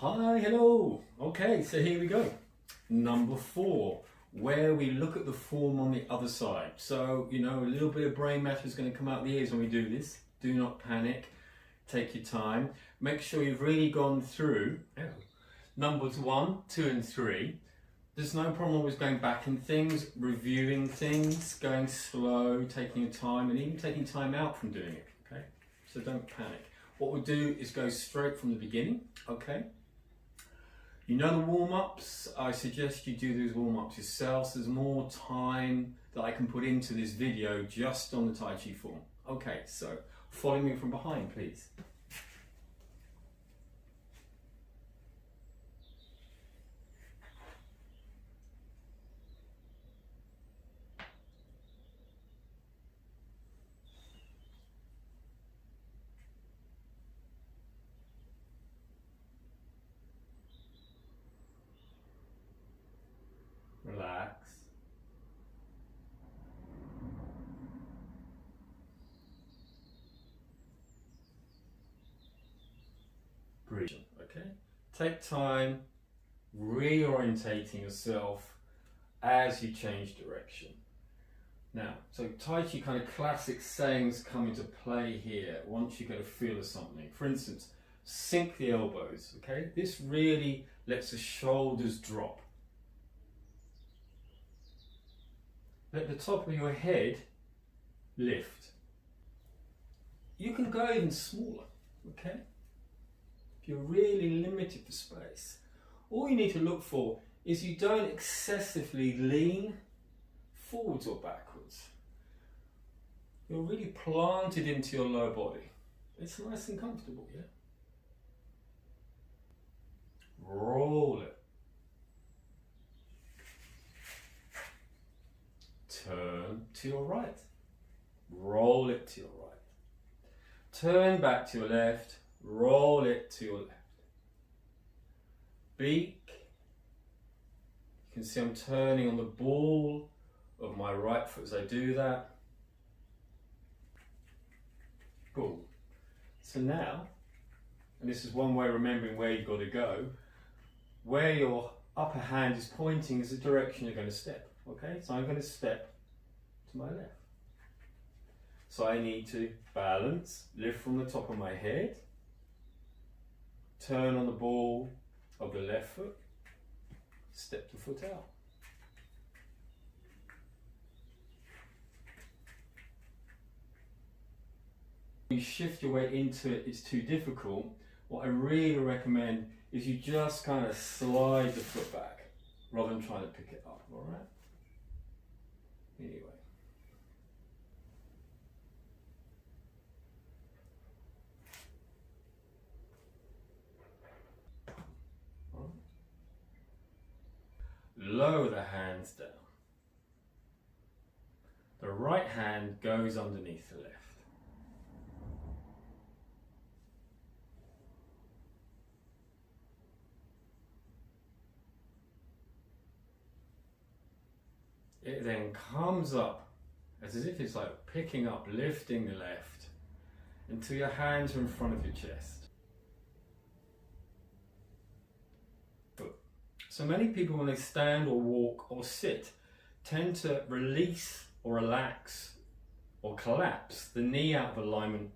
Hi, hello. Okay, so here we go. Number 4, where we look at the form on the other side. So, a little bit of brain matter is going to come out the ears when we do this. Do not panic. Take your time. Make sure you've really gone through numbers 1, 2 and 3. There's no problem with going back in things, reviewing things, going slow, taking your time, and even taking time out from doing it, okay? So don't panic. What we'll do is go straight from the beginning, okay? You know the warm-ups, I suggest you do those warm-ups yourselves. There's more time that I can put into this video just on the Tai Chi form. Okay, so follow me from behind, please. Relax. Breathe, okay? Take time reorientating yourself as you change direction. Now, so Tai Chi kind of classic sayings come into play here once you get a feel of something. For instance, sink the elbows, okay? This really lets the shoulders drop. Let the top of your head lift. You can go even smaller, okay? If you're really limited for space, all you need to look for is you don't excessively lean forwards or backwards. You're really planted into your lower body. It's nice and comfortable, yeah? Roll it. Turn to your right. Roll it to your right. Turn back to your left. Roll it to your left. Beak. You can see I'm turning on the ball of my right foot as I do that. Cool. So now, and this is one way of remembering where you've got to go, where your upper hand is pointing is the direction you're going to step. Okay, so I'm going to step to my left. So I need to balance, lift from the top of my head, turn on the ball of the left foot, step the foot out. You shift your way into it, it's too difficult. What I really recommend is you just kind of slide the foot back rather than trying to pick it up, all right? Anyway. All right. Lower the hands down. The right hand goes underneath the left. It then comes up as if it's like picking up, lifting the left until your hands are in front of your chest. So many people when they stand or walk or sit tend to release or relax or collapse the knee out of alignment